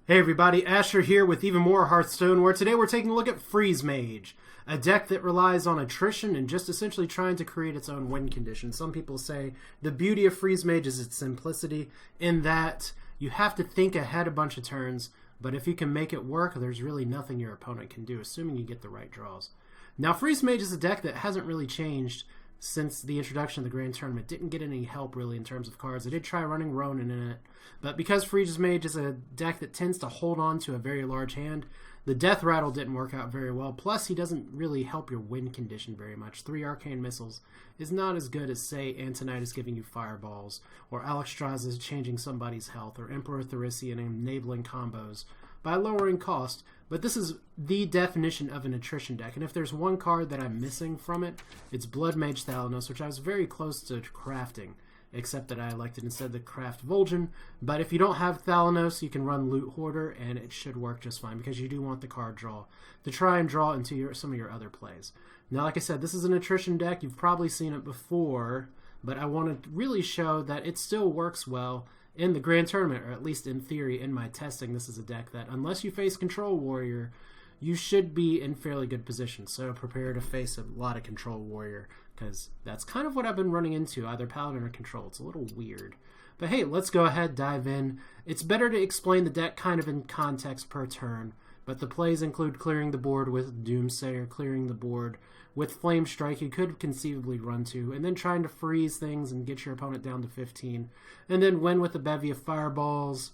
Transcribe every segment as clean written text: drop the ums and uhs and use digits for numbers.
Hey everybody, Asher here with even more Hearthstone, where today we're taking a look at Freeze Mage, a deck that relies on attrition and just essentially trying to create its own win condition. Some people say the beauty of Freeze Mage is its simplicity, in that you have to think ahead a bunch of turns, but if you can make it work, there's really nothing your opponent can do, assuming you get the right draws. Now, Freeze Mage is a deck that hasn't really changed since the introduction of the Grand Tournament. Didn't get any help really in terms of cards. I did try running Rhonin in it, but because Freeze Mage is a deck that tends to hold on to a very large hand, the deathrattle didn't work out very well. Plus, he doesn't really help your win condition very much. 3 arcane missiles is not as good as, say, Antonidas giving you fireballs, or Alexstrasza changing somebody's health, or Emperor Theresian enabling combos by lowering cost. But this is the definition of an attrition deck, and if there's one card that I'm missing from it, it's Bloodmage Thalanos, which I was very close to crafting, except that I elected instead to craft Vol'jin. But if you don't have Thalanos, you can run Loot Hoarder, and it should work just fine, because you do want the card draw to try and draw into some of your other plays. Now, like I said, this is an attrition deck. You've probably seen it before, but I want to really show that it still works well in the Grand Tournament, or at least in theory, in my testing. This is a deck that, unless you face Control Warrior, you should be in fairly good position. So prepare to face a lot of Control Warrior, because that's kind of what I've been running into, either Paladin or Control. It's a little weird. But hey, let's go ahead, dive in. It's better to explain the deck kind of in context per turn, but the plays include clearing the board with Doomsayer, clearing the board with Flame Strike, you could conceivably run to, and then trying to freeze things and get your opponent down to 15, and then win with a bevy of Fireballs,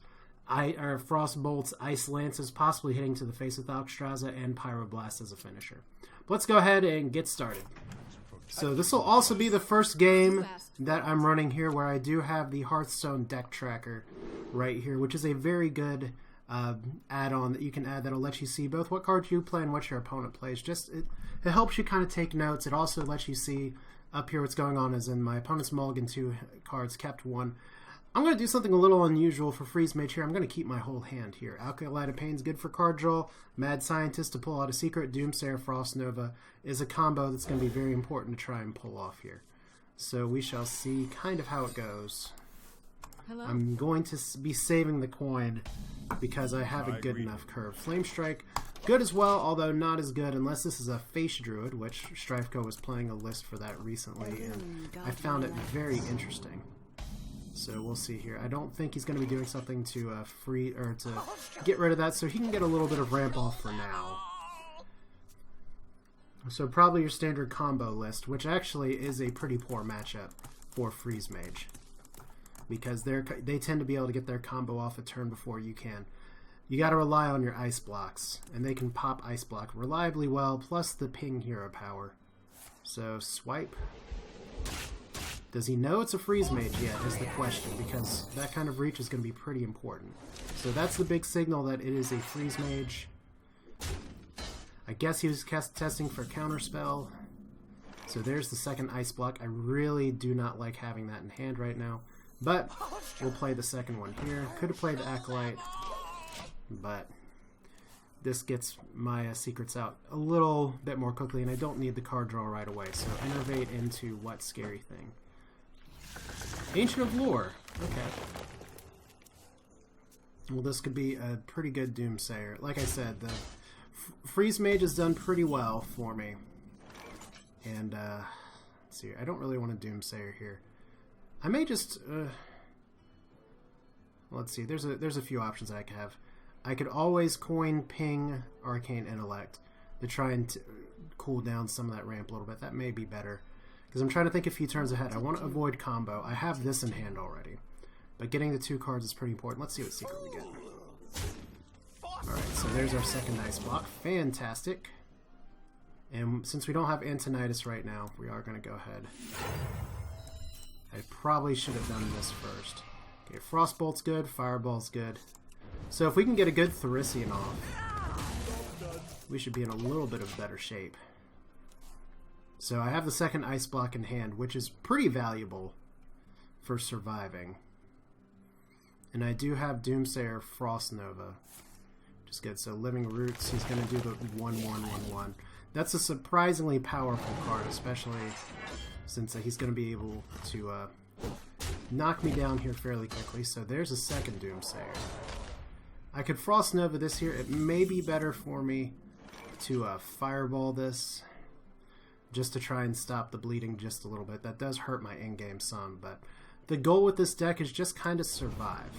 Frost Bolts, Ice Lances, possibly hitting to the face with Alexstrasza, and Pyroblast as a finisher. But let's go ahead and get started. So this will also be the first game that I'm running here, where I do have the Hearthstone deck tracker right here, which is a very good add-on that you can add that'll let you see both what cards you play and what your opponent plays. It helps you kind of take notes. It also lets you see up here what's going on, as in my opponent's mulligan 2 cards, kept 1. I'm going to do something a little unusual for Freeze Mage here. I'm going to keep my whole hand here. Alkali Pain's good for card draw. Mad Scientist to pull out a secret. Doomsayer Frost Nova is a combo that's going to be very important to try and pull off here. So we shall see kind of how it goes. Hello? I'm going to be saving the coin because I have a good enough curve. Flame Strike, good as well, although not as good unless this is a Face Druid, which Strifeco was playing a list for that recently, and I found it very interesting. So we'll see here. I don't think he's going to be doing something to to get rid of that, so he can get a little bit of ramp off for now. So probably your standard combo list, which actually is a pretty poor matchup for Freeze Mage, because they tend to be able to get their combo off a turn before you can. You got to rely on your ice blocks, and they can pop ice block reliably well, plus the ping hero power. So swipe. Does he know it's a Freeze Mage yet is the question, because that kind of reach is going to be pretty important. So that's the big signal that it is a Freeze Mage. I guess he was testing for Counterspell. So there's the second ice block. I really do not like having that in hand right now, but we'll play the second one here. Could have played Acolyte, but this gets my secrets out a little bit more quickly, and I don't need the card draw right away. So innervate into what scary thing? Ancient of Lore. Okay. Well, this could be a pretty good Doomsayer. Like I said, the Freeze Mage has done pretty well for me. And, let's see. I don't really want a Doomsayer here. I may just, let's see. There's a few options that I could have. I could always coin Ping Arcane Intellect to try and cool down some of that ramp a little bit. That may be better, because I'm trying to think a few turns ahead. I want to avoid combo. I have this in hand already, but getting the 2 cards is pretty important. Let's see what secret we get. Alright, so there's our second ice block. Fantastic. And since we don't have Antonidas right now, we are going to go ahead. I probably should have done this first. Okay, Frostbolt's good, Fireball's good. So if we can get a good Theresian off, we should be in a little bit of better shape. So I have the second ice block in hand, which is pretty valuable for surviving. And I do have Doomsayer Frost Nova. Just good. So Living Roots, he's going to do the 1-1-1-1. That's a surprisingly powerful card, especially since he's going to be able to knock me down here fairly quickly. So there's a second Doomsayer. I could Frost Nova this here. It may be better for me to Fireball this, just to try and stop the bleeding just a little bit. That does hurt my in-game some, but the goal with this deck is just kind of survive.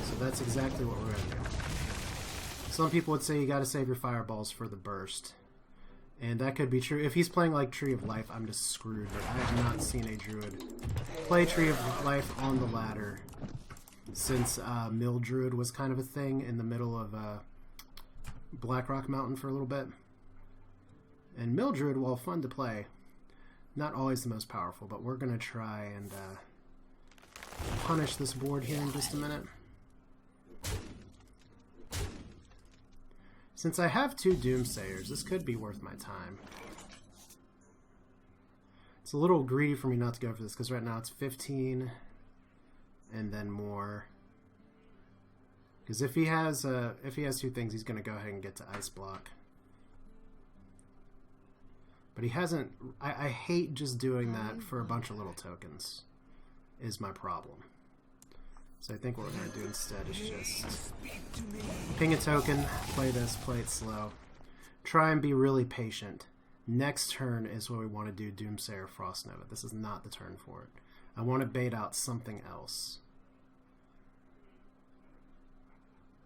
So that's exactly what we're going to do. Some people would say you got to save your Fireballs for the burst. And that could be true. If he's playing like Tree of Life, I'm just screwed. But I have not seen a Druid play Tree of Life on the ladder since Mill Druid was kind of a thing in the middle of Blackrock Mountain for a little bit. And Mill Druid, while fun to play, not always the most powerful, but we're going to try and punish this board here in just a minute. Since I have 2 Doomsayers, this could be worth my time. It's a little greedy for me not to go for this, because right now it's 15 and then more. Because if he has 2 things, he's going to go ahead and get to Ice Block. But he hasn't... I hate just doing that for a bunch of little tokens, is my problem. So I think what we're going to do instead is just ping a token, play this, play it slow. Try and be really patient. Next turn is what we want to do Doomsayer Frost Nova. This is not the turn for it. I want to bait out something else.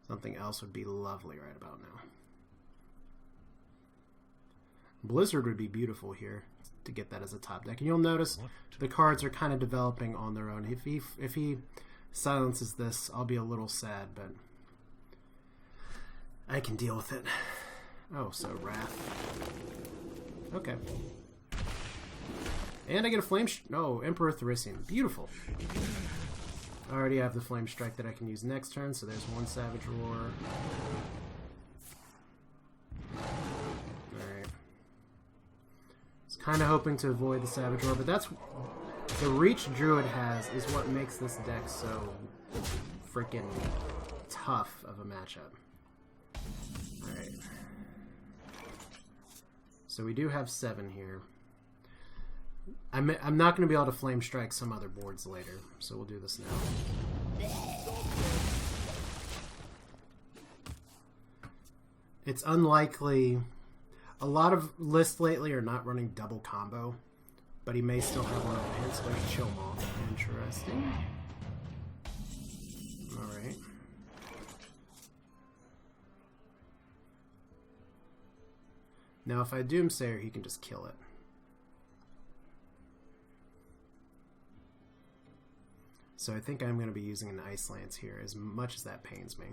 Something else would be lovely right about now. Blizzard would be beautiful here to get that as a top deck. And you'll notice the cards are kind of developing on their own. If he silences this, I'll be a little sad, but I can deal with it. Oh, so Wrath. Okay. And I get a Flame... No, Emperor Therissian. Beautiful. I already have the Flame Strike that I can use next turn, so there's 1 Savage Roar. Alright. I was kind of hoping to avoid the Savage Roar, but that's... The reach Druid has is what makes this deck so freaking tough of a matchup. Alright. So we do have 7 here. I'm not going to be able to Flame Strike some other boards later, so we'll do this now. It's unlikely... A lot of lists lately are not running double combo, but he may still have one of the hits, like Chill Moth. Interesting. Alright. Now if I Doomsayer, he can just kill it. So I think I'm going to be using an Ice Lance here, as much as that pains me.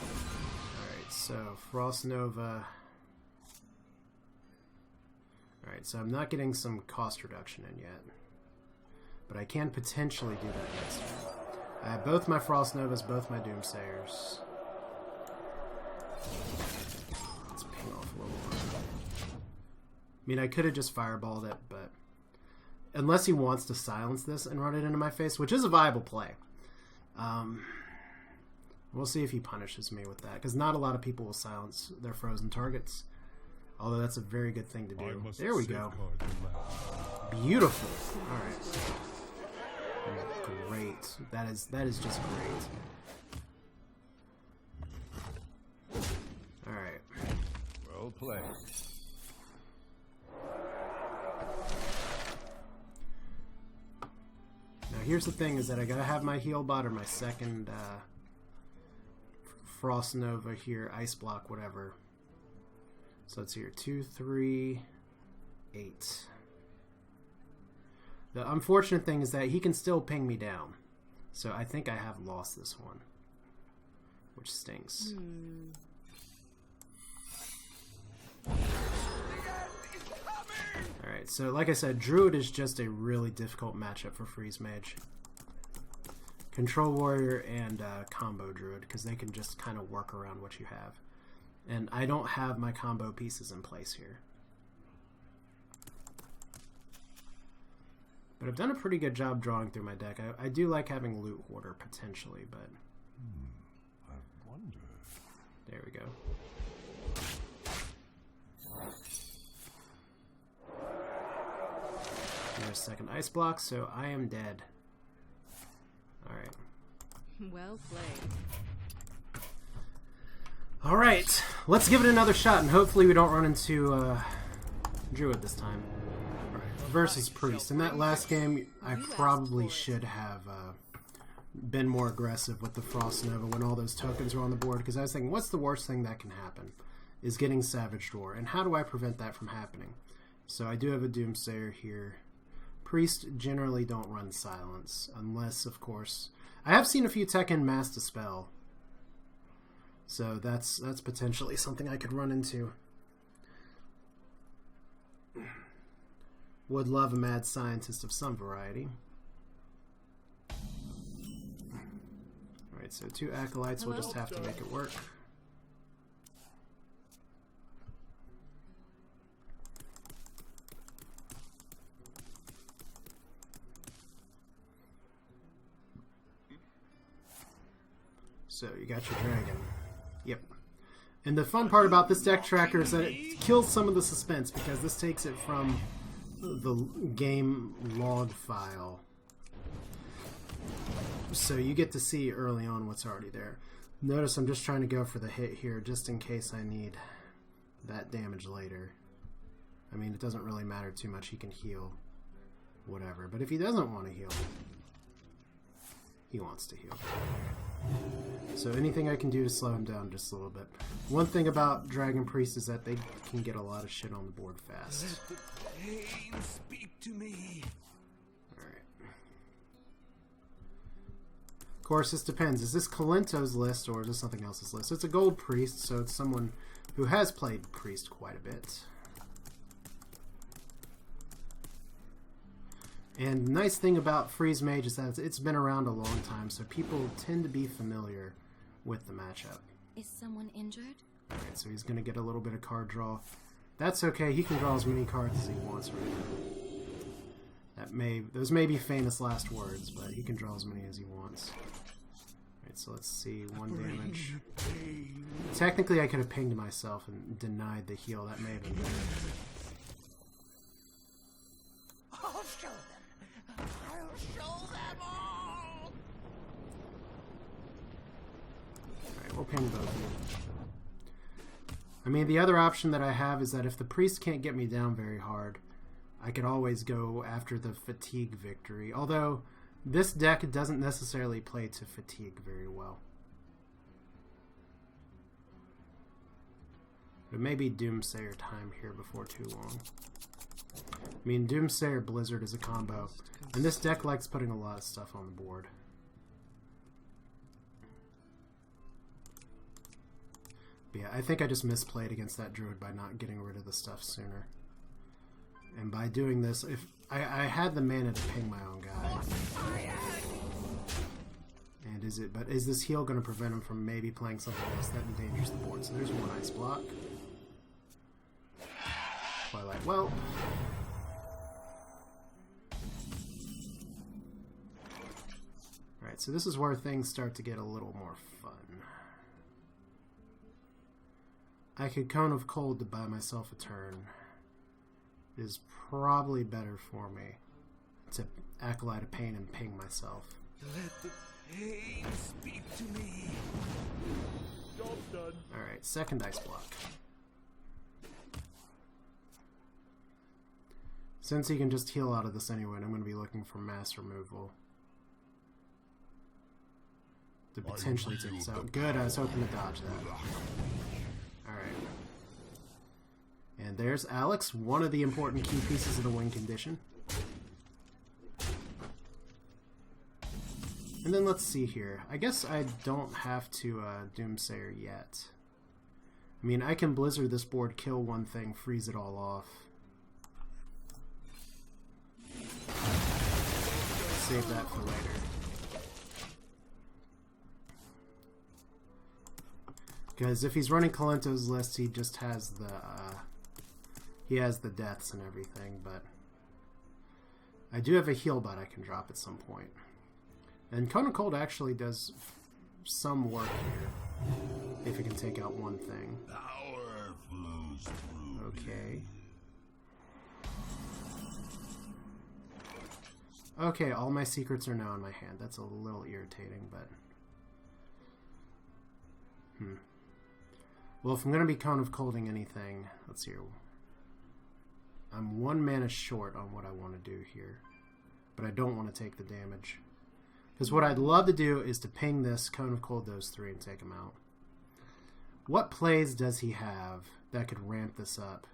Alright, so Frost Nova... Alright, so I'm not getting some cost reduction in yet. But I can potentially do that next turn. I have both my Frost Novas, both my Doomsayers. Let's ping off a little more. I mean, I could have just Fireballed it, but... Unless he wants to silence this and run it into my face, which is a viable play. We'll see if he punishes me with that, because not a lot of people will silence their frozen targets. Although that's a very good thing to do. There we go. Beautiful. Alright. Great. That is just great. Alright. Well played. Now here's the thing, is that I gotta have my heal bot or my second Frost Nova here, Ice Block, whatever. So it's here, 2, 3, 8. The unfortunate thing is that he can still ping me down. So I think I have lost this one, which stinks. Alright, so like I said, Druid is just a really difficult matchup for Freeze Mage. Control Warrior and Combo Druid, because they can just kind of work around what you have. And I don't have my combo pieces in place here. But I've done a pretty good job drawing through my deck. I do like having Loot Hoarder, potentially, but... I wonder... There we go. There's a second Ice Block, so I am dead. Alright. Well played. Alright, let's give it another shot, and hopefully we don't run into Druid this time. Right. Versus Priest. In that last game, I probably should have been more aggressive with the Frost Nova when all those tokens were on the board, because I was thinking, what's the worst thing that can happen? Is getting Savage Roar, and how do I prevent that from happening? So I do have a Doomsayer here. Priest generally don't run Silence, unless, of course... I have seen a few Tekken Mass Dispel, so that's potentially something I could run into. Would love a mad scientist of some variety. Alright, so 2 Acolytes, we'll just have to make it work. So you got your dragon. Yep. And the fun part about this deck tracker is that it kills some of the suspense, because this takes it from the game log file. So you get to see early on what's already there. Notice I'm just trying to go for the hit here, just in case I need that damage later. I mean, it doesn't really matter too much. He can heal. Whatever. But if he doesn't want to heal, he wants to heal. So anything I can do to slow him down just a little bit. One thing about Dragon Priest is that they can get a lot of shit on the board fast. Let the pain speak to me. Alright. Of course, this depends. Is this Kalento's list or is this something else's list? It's a gold priest, so it's someone who has played priest quite a bit. And the nice thing about Freeze Mage is that it's been around a long time, so people tend to be familiar with the matchup. Is someone injured? Alright, so he's going to get a little bit of card draw. That's okay, he can draw as many cards as he wants right now. Those may be famous last words, but he can draw as many as he wants. Alright, so let's see, 1 damage. Technically I could have pinged myself and denied the heal, that may have been better. I'll show them. I'll show them all. Alright, we'll ping both of you. I mean, the other option that I have is that if the priest can't get me down very hard, I could always go after the fatigue victory. Although, this deck doesn't necessarily play to fatigue very well. But maybe Doomsayer time here before too long. I mean, Doomsayer Blizzard is a combo, and this deck likes putting a lot of stuff on the board. But yeah, I think I just misplayed against that Druid by not getting rid of the stuff sooner. And by doing this, if I had the mana to ping my own guy. And is this heal going to prevent him from maybe playing something else that endangers the board? So there's 1 ice block. Twilight Whelp. Alright, so this is where things start to get a little more fun. I could Cone of Cold to buy myself a turn. It is probably better for me to Acolyte of Pain and ping myself. Let the pain speak to me. Job done. Alright, 2nd ice block. Since he can just heal out of this anyway, I'm going to be looking for mass removal to potentially take this out. Good, I was hoping to dodge that. Alright. And there's Alex, one of the important key pieces of the win condition. And then let's see here. I guess I don't have to Doomsayer yet. I mean, I can Blizzard this board, kill one thing, freeze it all off. Save that for later. Because if he's running Kalento's list, he just has the deaths and everything, but I do have a heal bot I can drop at some point. And Cone of Cold actually does some work here, if it can take out one thing. Power flows through. Okay. Okay, all my secrets are now in my hand. That's a little irritating, but Well, if I'm going to be Cone of Colding anything, let's see here. I'm 1 mana short on what I want to do here. But I don't want to take the damage. Because what I'd love to do is to ping this, Cone of Cold those 3, and take them out. What plays does he have that could ramp this up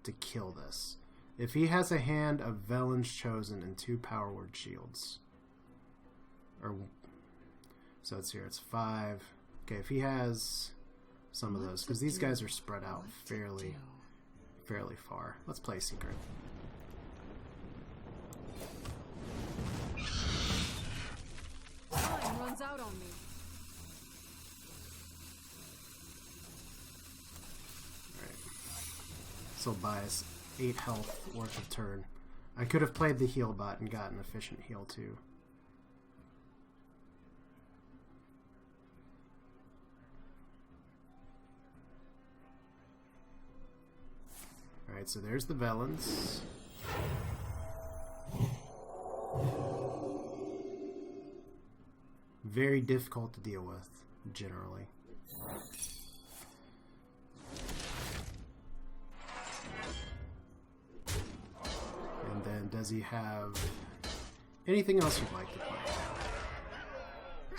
to kill this? If he has a hand of Velen's Chosen and 2 Power Word Shields. So it's here, it's 5. Okay, if he has some of those, because these guys are spread out fairly far. Let's play Secret. Time runs out on me. Alright. So buy us 8 health worth of turn. I could have played the heal bot and gotten efficient heal too. Alright, so there's the Velens. Very difficult to deal with, generally. And then, does he have anything else you'd like to play?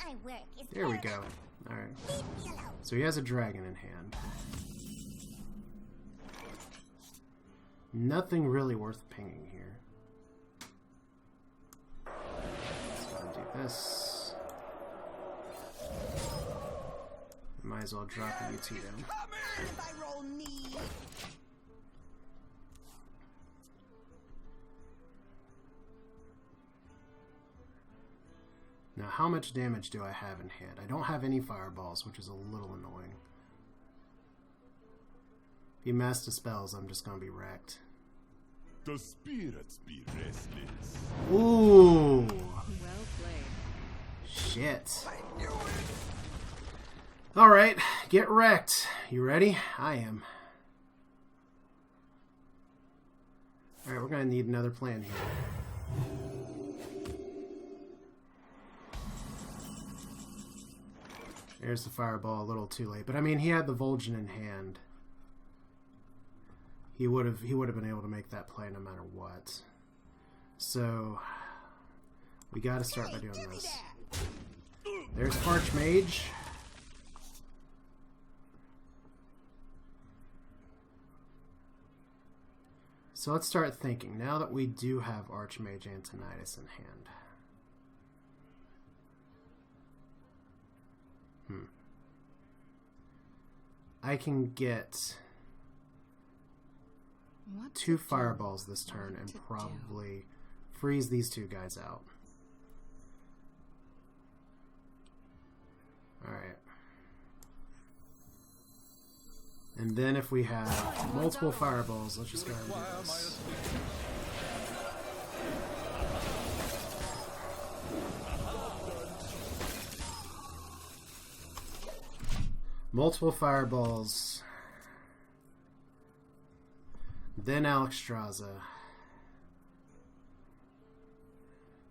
My work is There we go. Alright. So he has a dragon in hand. Nothing really worth pinging here. Let's go and do this. Might as well drop a UT down. by Rhonin. Now, how much damage do I have in hand? I don't have any fireballs, which is a little annoying. If he master spells, I'm just gonna be wrecked. The spirits be restless. Ooh! Well played. Shit. Alright, get wrecked. You ready? I am. Alright, we're gonna need another plan here. There's the fireball, a little too late. But I mean, he had the Vol'jin in hand. He would have been able to make that play no matter what. So we got to start by doing this. There's Archmage. So let's start thinking. Now that we do have Archmage Antonidas in hand. I can get What 2 to do? fireballs this turn and probably freeze these 2 guys out. Alright. And then if we have multiple fireballs, let's just go ahead and do this. Multiple fireballs. Then Alexstrasza.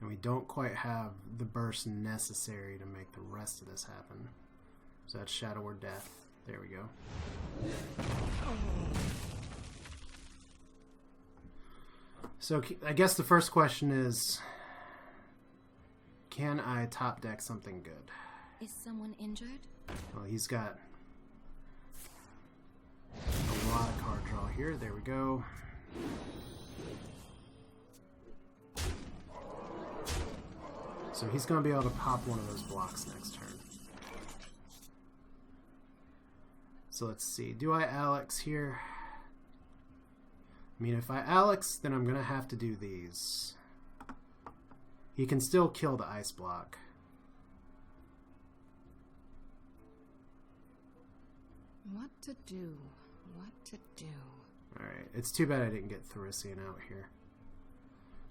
And we don't quite have the burst necessary to make the rest of this happen. So that's Shadow or Death. There we go. So I guess the first question is, can I top deck something good? Is someone injured? Well, he's got a lot of card draw here. There we go. So he's going to be able to pop one of those blocks next turn. So let's see. Do I Alex here? I mean, if I Alex, then I'm going to have to do these. He can still kill the ice block. What to do? What to do? Alright, it's too bad I didn't get Therissian out here.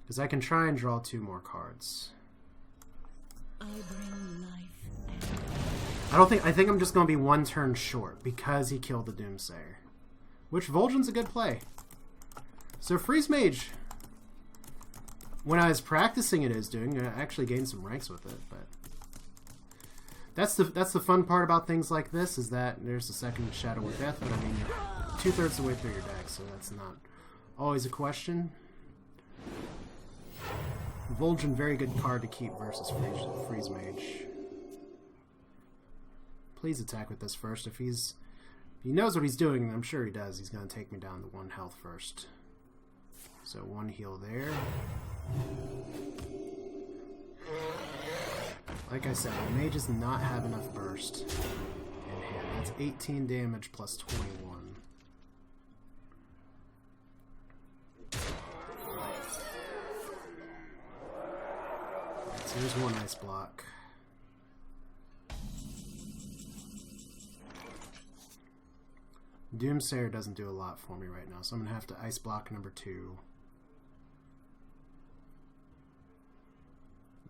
Because I can try and draw 2 more cards. I bring life. I think I'm just going to be 1 turn short because he killed the Doomsayer. Which Vol'jin's a good play. So Freeze Mage, when I was practicing it, is doing, I actually gained some ranks with it, but That's the fun part about things like this, is that there's the second Shadow of Death, but I mean, you're 2/3 of the way through your deck, so that's not always a question. Vol'jin, very good card to keep versus Freeze Mage. Please attack with this first. If he knows what he's doing, and I'm sure he does, he's going to take me down to 1 health first. So 1 heal there. Like I said, the mage does not have enough burst in hand. That's 18 damage plus 21. Alright, so here's 1 ice block. Doomsayer doesn't do a lot for me right now, so I'm going to have to ice block number 2.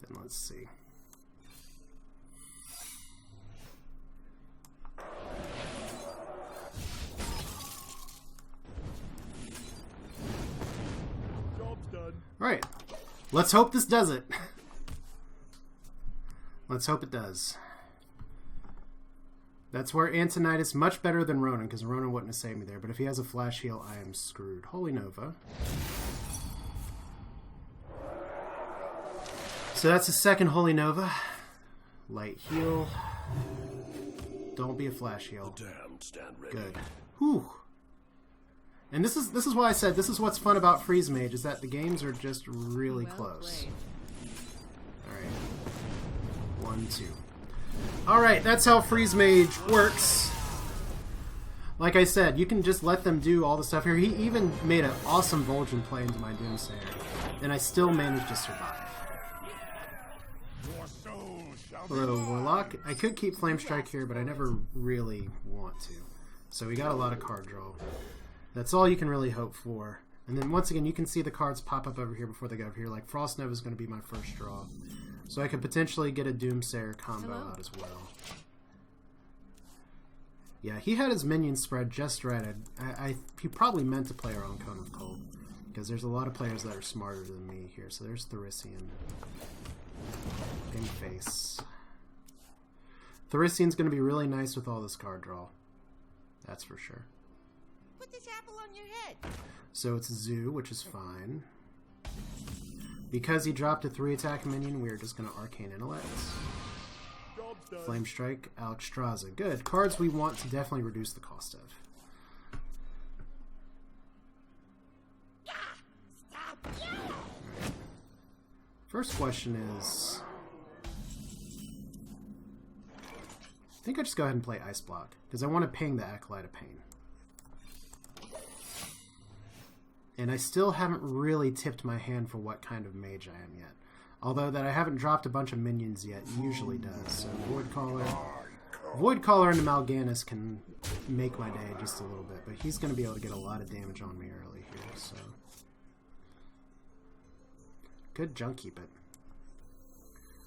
Then let's see. Job's done. Alright, let's hope this does it. Let's hope it does. That's where Antonidas much better than Rhonin, because Rhonin wouldn't have saved me there. But if he has a flash heal, I am screwed. Holy Nova. So that's the second Holy Nova. Light heal. Don't be a flash heal. Damned, stand ready. Good. Whew. And this is why I said this is what's fun about Freeze Mage, is that the games are just really close. Alright. 1, 2. Alright, that's how Freeze Mage works. Like I said, you can just let them do all the stuff here. He even made an awesome Vol'jin play into my Doomsayer, and I still managed to survive. Your soul shall Hello, Warlock. I could keep Flame Strike here, but I never really want to. So we got a lot of card draw. That's all you can really hope for. And then once again, you can see the cards pop up over here before they go over here. Like Frost Nova is going to be my first draw. So I could potentially get a Doomsayer combo out as well. Yeah, he had his minions spread just right. He probably meant to play around Cone of Cold, because there's a lot of players that are smarter than me here. So there's Therissian. Big face. Therissian's going to be really nice with all this card draw. That's for sure. Put this apple on your head. So it's Zoo, which is fine. Because he dropped a 3-attack minion, we're just going to Arcane Intellect. Job's done. Flame Strike, Alexstrasza. Good. Cards we want to definitely reduce the cost of. Alright. First question is... I think I just go ahead and play Ice Block, because I want to ping the Acolyte of Pain. And I still haven't really tipped my hand for what kind of mage I am yet. Although that I haven't dropped a bunch of minions yet usually does. So Void Caller into Mal'Ganis can make my day just a little bit. But he's going to be able to get a lot of damage on me early here. So could junk keep it.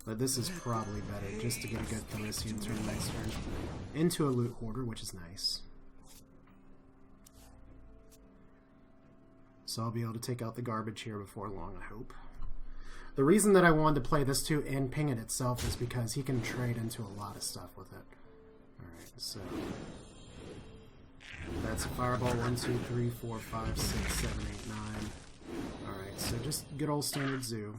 But this is probably better just to get a good Therissian turn next turn. Into a Loot Hoarder, which is nice. So I'll be able to take out the garbage here before long, I hope. The reason that I wanted to play this too and ping it itself is because he can trade into a lot of stuff with it. Alright, so... that's a Fireball. 1, 2, 3, 4, 5, 6, 7, 8, 9. Alright, so just good old standard Zoo.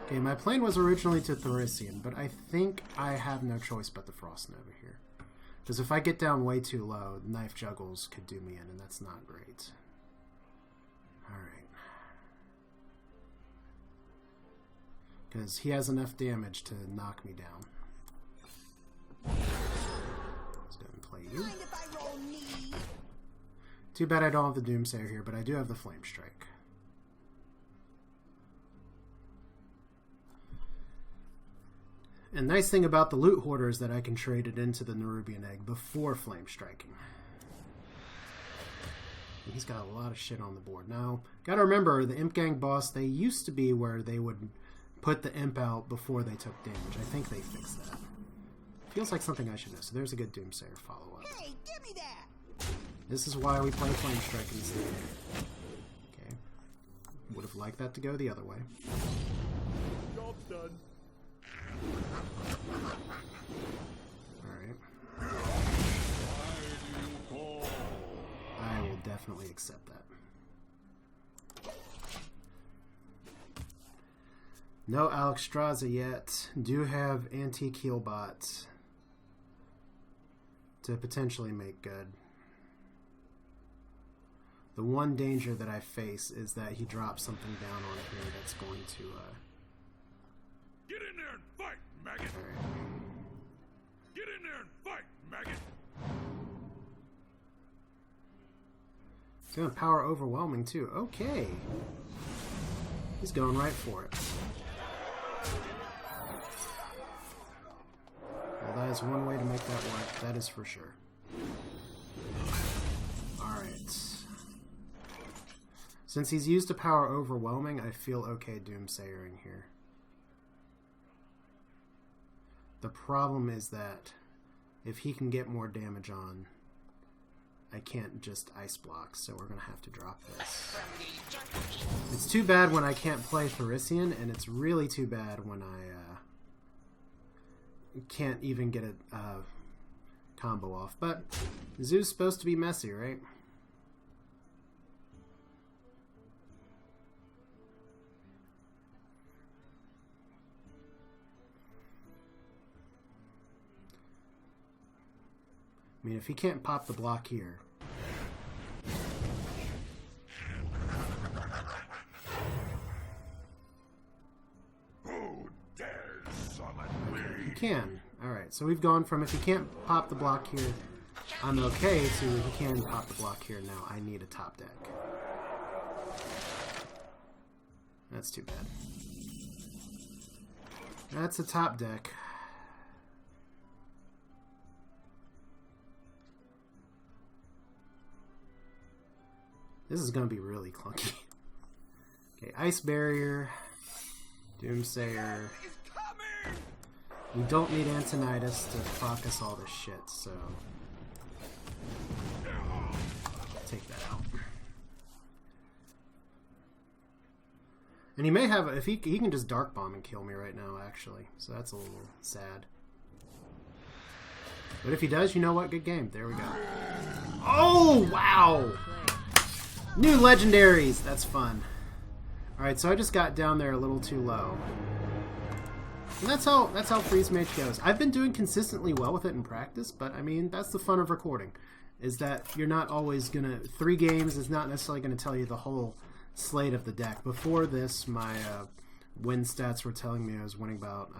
Okay, my plan was originally to Therissian, but I think I have no choice but the Frost Nova here. Because if I get down way too low, Knife Juggles could do me in, and that's not great. Alright. Because he has enough damage to knock me down. Let's go and play you. Mind if I roll knee? Too bad I don't have the Doomsayer here, but I do have the Flame Strike. And nice thing about the Loot Hoarder is that I can trade it into the Nerubian Egg before Flame Striking. And he's got a lot of shit on the board. Now, gotta remember, the Imp Gang boss, they used to be where they would put the Imp out before they took damage. I think they fixed that. Feels like something I should know. So there's a good Doomsayer follow-up. Hey, give me that! This is why we play Flame Strike instead. Okay. Would have liked that to go the other way. Job's done. Alright. I will definitely accept that. No Alexstrasza yet. Do have anti-heal bots to potentially make good. The one danger that I face is that he drops something down on here that's going to Get in there and fight, maggot! alright. Get in there and fight, maggot! He's gonna power overwhelming too. Okay. He's going right for it. Well, that is one way to make that work. That is for sure. Alright. Since he's used a power overwhelming, I feel okay doomsayering here. The problem is that if he can get more damage on, I can't just ice block, so we're going to have to drop this. It's too bad when I can't play Therissian, and it's really too bad when I can't even get a combo off. But Zoo's supposed to be messy, right? I mean, if he can't pop the block here. Who dares summon me? He can. Alright, so we've gone from if he can't pop the block here, I'm okay, to he can pop the block here. Now I need a top deck. That's too bad. That's a top deck. This is going to be really clunky. Okay, Ice Barrier, Doomsayer. We don't need Antonidas to proc us all this shit, so take that out. And he may have, if he can just Dark Bomb and kill me right now, actually. So that's a little sad. But if he does, you know what? Good game. There we go. Oh, wow! New legendaries! That's fun. Alright, so I just got down there a little too low. And that's how Freeze Mage goes. I've been doing consistently well with it in practice, but I mean, that's the fun of recording. Is that you're not always gonna... 3 games is not necessarily gonna tell you the whole slate of the deck. Before this, my win stats were telling me I was winning about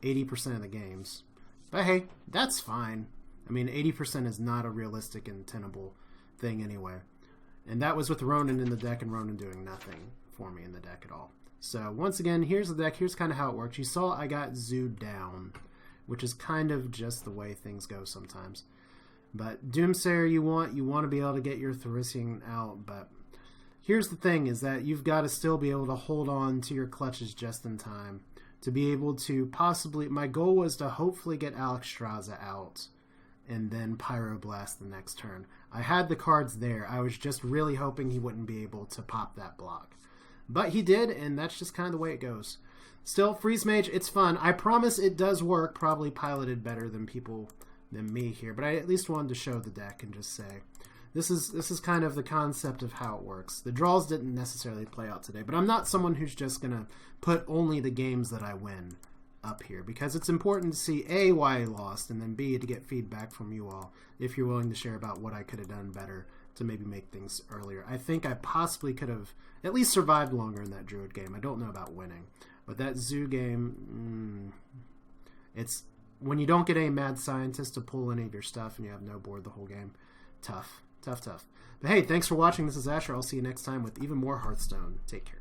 80% of the games. But hey, that's fine. I mean, 80% is not a realistic and tenable thing anyway. And that was with Rhonin in the deck and Rhonin doing nothing for me in the deck at all. So once again, here's the deck. Here's kind of how it works. You saw I got Zooed down, which is kind of just the way things go sometimes. But Doomsayer you want to be able to get your Therissian out. But here's the thing is that you've got to still be able to hold on to your clutches just in time to be able to possibly... My goal was to hopefully get Alexstrasza out and then Pyroblast the next turn. I had the cards there. I was just really hoping he wouldn't be able to pop that block. But he did, and that's just kind of the way it goes. Still, Freeze Mage, it's fun. I promise it does work, probably piloted better than me here. But I at least wanted to show the deck and just say, this is kind of the concept of how it works. The draws didn't necessarily play out today, but I'm not someone who's just going to put only the games that I win up here, because it's important to see A, why I lost, and then B, to get feedback from you all if you're willing to share about what I could have done better to maybe make things earlier. I think I possibly could have at least survived longer in that Druid game. I don't know about winning, but that Zoo game, it's when you don't get a mad scientist to pull any of your stuff and you have no board the whole game. Tough. But hey, thanks for watching. This is Asher. I'll see you next time with even more Hearthstone. Take care.